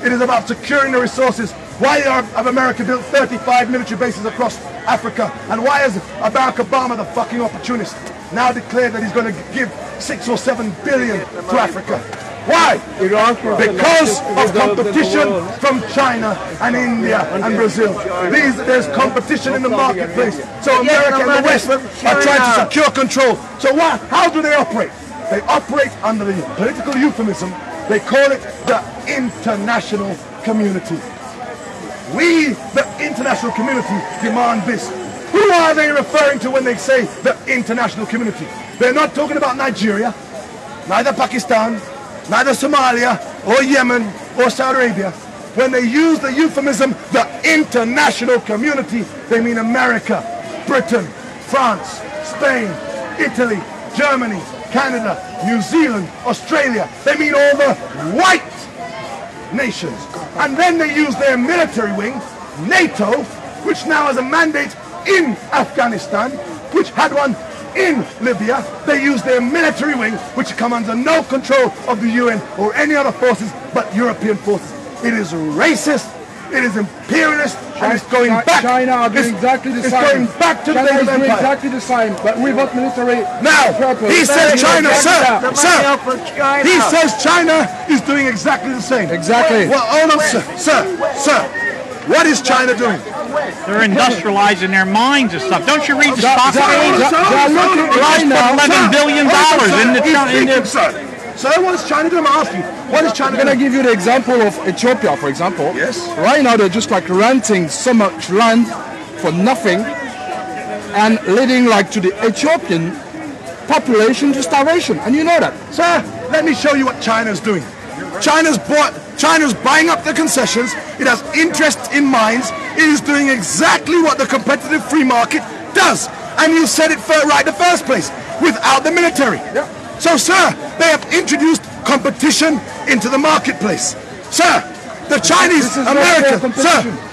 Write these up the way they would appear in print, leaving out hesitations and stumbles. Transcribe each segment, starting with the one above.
It is about securing the resources. Why have America built 35 military bases across Africa? And why has Barack Obama, the fucking opportunist, now declared that he's going to give 6 or 7 billion to Africa? Why? Because of competition from China and India and Brazil. There's competition in the marketplace. So America and the West are trying to secure control. So how do they operate? They operate under the political euphemism. They call it the international community. We, the international community, demand this. Who are they referring to when they say the international community? They're not talking about Nigeria, neither Pakistan, neither Somalia or Yemen or Saudi Arabia. When they use the euphemism, the international community, they mean America, Britain, France, Spain, Italy, Germany, Canada, New Zealand, Australia. They mean all the white nations. And then they use their military wing, NATO, which now has a mandate in Afghanistan, which had one in Libya. They use their military wing, which comes under no control of the UN or any other forces but European forces. It is racist, it is imperialist, and it's going back. China are doing exactly the same. It's going back to the China is doing empire. exactly the same, but without military. Now, he says China, sir, he says China is doing exactly the same. Exactly. Well, hold on, sir, what is China doing? They're industrializing their mines and stuff. Don't you read the stock page? They're looking right now. $11 billion in the So what is China doing? I'm asking. What is China I'm doing? going to give you the example of Ethiopia, for example. Yes. Right now they're just like renting so much land for nothing and leading like to the Ethiopian population to starvation. And you know that. Sir, let me show you what China's doing. China's buying up the concessions. It has interests in mines. It is doing exactly what the competitive free market does. And you said it right in the first place, without the military. Yeah. So, sir, they have introduced competition into the marketplace. Sir, the Chinese, America,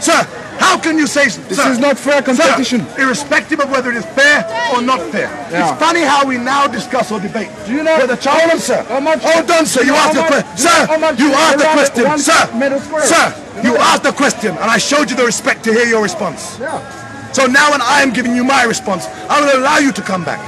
sir, how can you say this is not fair competition? Sir, irrespective of whether it is fair or not fair. Yeah. It's funny how we now discuss or debate. Do you know the Chinese, sir? Hold on, sir. You asked the question. Sir, you asked the question. Sir, you asked the question, and I showed you the respect to hear your response. Yeah. So now when I am giving you my response, I will allow you to come back.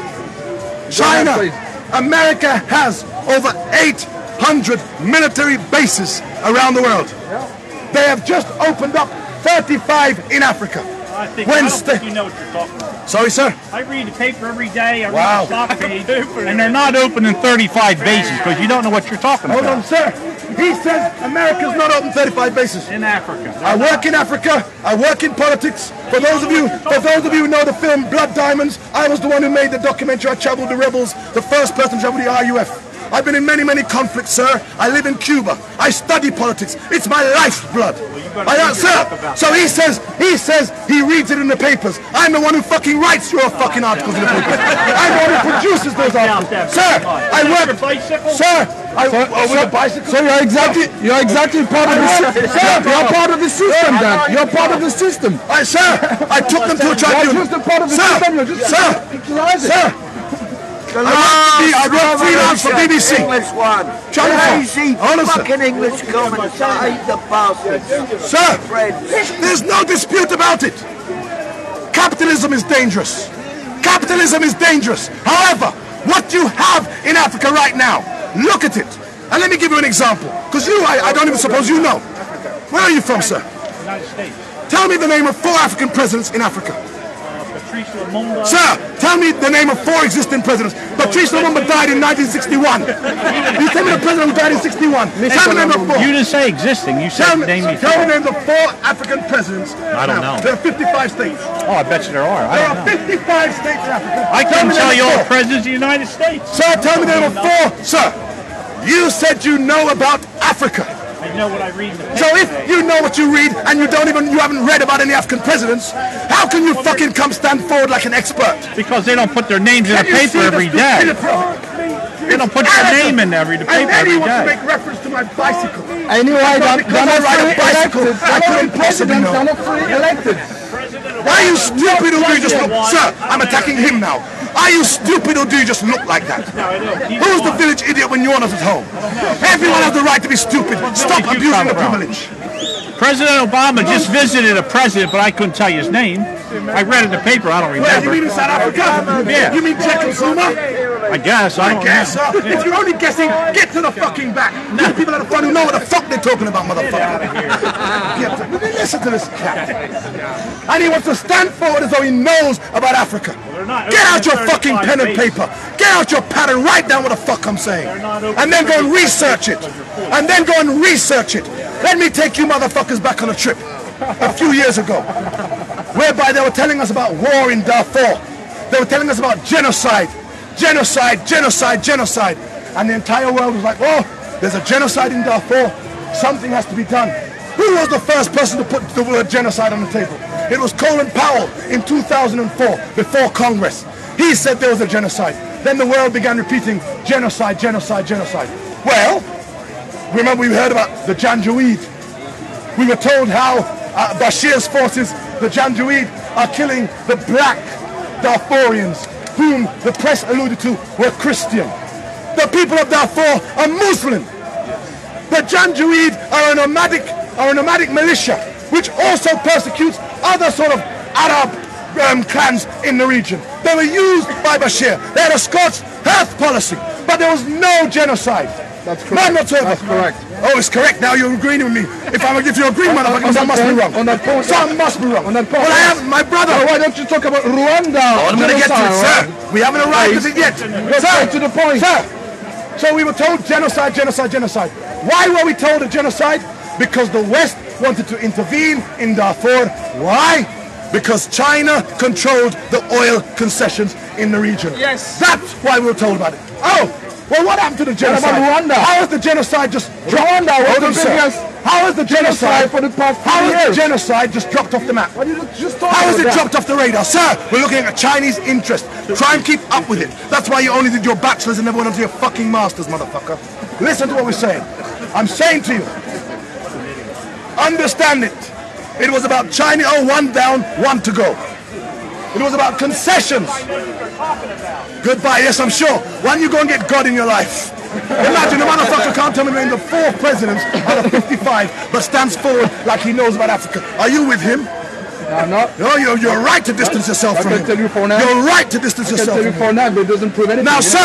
China, America has over 800 military bases around the world. Yeah. They have just opened up 35 in Africa. I don't think you know what you're talking about. Sorry, sir? I read the paper every day. I read the stock page. And they're not opening 35 bases because you don't know what you're talking about. Hold on, sir. He says America's not open 35 bases. In Africa. I work in Africa. I work in politics. For those of you who know the film Blood Diamonds, I was the one who made the documentary. I traveled the rebels, the first person to travel the RUF. I've been in many, many conflicts, sir. I live in Cuba. I study politics. It's my lifeblood. Sir, so he says he reads it in the papers. I'm the one who fucking writes your fucking articles in the papers. I'm the one who produces those articles. Sir, I work. Sir, with a bicycle. So you're exactly part of the system. Sir, you're part of the system, then. You're part of the system. Sir, I took them to a tribunal. You're just a part of the system. You're just Sir. I work freelance for BBC. English one. Lazy fucking English comments. I hate the bastards. Sir, there's no dispute about it. Capitalism is dangerous. Capitalism is dangerous. However, what you have in Africa right now, look at it. And let me give you an example. Because I don't even suppose you know. Where are you from, sir? United States. Tell me the name of 4 African presidents in Africa. Patrice Lumumba. Sir, tell me the name of 4 existing presidents. Patrice Lumumba died in 1961. You tell me the president who died in 61. Tell me the name of 4. You didn't say existing. You said name me 4. Tell me the names of 4 African presidents. I don't know. There are 55 states. Oh, I bet you there are. There are 55 states in Africa. I can't tell you all the presidents of the United States. Sir, tell me the name of 4. Sir, you said you know about Africa. I know what I read in the paper. So if you know what you read and you haven't read about any African presidents, how can you fucking come stand forward like an expert? Because they don't put their names in the paper every day. They don't put their name in the paper every And then he wants to day. make reference to my bicycle. Anyway, Because I ride a bicycle, I couldn't possibly know. They're not fully elected. Why are you stupid or you just look? Sir, I'm attacking him now. Are you stupid or do you just look like that? Who's the village idiot when you're not at home? Everyone has the right to be stupid. Stop abusing the privilege. President Obama just visited a president, but I couldn't tell you his name. I read it in the paper. I don't Where, remember. you mean in South Africa? Yeah. You mean Jacob Zuma? I guess. I Guess, if you're only guessing, get to the fucking back. The people at the front who know what the fuck they're talking about, motherfucker. Listen to this cat. And he wants to stand forward as though he knows about Africa. Get out your fucking pen and paper. Get out your pad and write down what the fuck I'm saying. And then go and research it. And then go and research it. Let me take you motherfuckers back on a trip a few years ago, whereby they were telling us about war in Darfur. They were telling us about genocide. Genocide, genocide, genocide. And the entire world was like, oh, there's a genocide in Darfur. Something has to be done. Who was the first person to put the word genocide on the table? It was Colin Powell in 2004, before Congress. He said there was a genocide. Then the world began repeating genocide, genocide, genocide. Well, remember we heard about the Janjaweed. We were told how Bashir's forces, the Janjaweed, are killing the black Darfurians, whom the press alluded to were Christian. The people of Darfur are Muslim. The Janjaweed are a nomadic militia, which also persecutes other sort of Arab clans in the region. They were used by Bashir. They had a scorched earth policy, but there was no genocide. That's correct. None whatsoever. That's correct. Oh, it's correct. Now you're agreeing with me. If you're agreeing, motherfucker, something must be wrong. On that point, something must be wrong. On that point, well, I have my brother. Why don't you talk about Rwanda? Oh, I'm going to get to it, sir. We haven't arrived at it yet. Sir, to the point. Sir, so we were told genocide, genocide, genocide. Why were we told a genocide? Because the West wanted to intervene in Darfur. Why? Because China controlled the oil concessions in the region. Yes. That's why we were told about it. Oh, well, what happened to the genocide? What about Rwanda? How has the genocide just dropped? Rwanda was Hold on, the sir. biggest How has the genocide for the past 50 How has the years. genocide just dropped off the map? Why did you just talk How has about it that? dropped off the radar? Sir, we're looking at Chinese interest. Try and keep up with it. That's why you only did your bachelor's and never went on to your fucking master's, motherfucker. Listen to what we're saying. I'm saying to you, understand it. It was about China, oh, one down, one to go. It was about concessions. Goodbye, yes, I'm sure. Why don't you go and get God in your life? Imagine a motherfucker can't tell me in the 4 presidents out of 55, but stands forward like he knows about Africa. Are you with him? No, I'm not. No, you're right to distance yourself from him. I can tell you for now. You're right to distance I can yourself tell you from him. for now, but it doesn't prove anything. Now, you know? sir.